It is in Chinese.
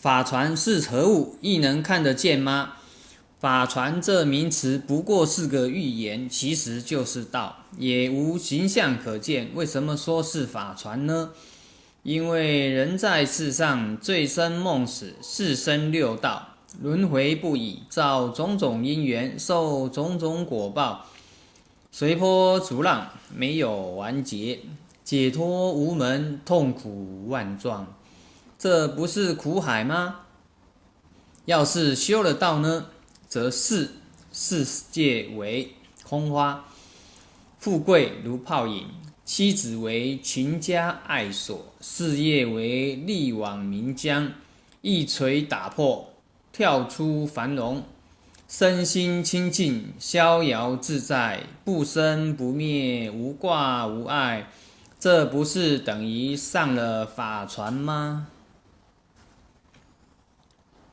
法船是何物？亦能看得见吗？法船这名词不过是个寓言，其实就是道，也无形象可见。为什么说是法船呢？因为人在世上醉生梦死，四生六道，轮回不已，造种种因缘，受种种果报，随波逐浪，没有完结，解脱无门，痛苦万状。这不是苦海吗？要是修了道呢，则世界为空花，富贵如泡影，妻子为群家爱所，事业为力往名江，一锤打破，跳出繁荣，身心清净，逍遥自在，不生不灭，无挂无碍，这不是等于上了法船吗？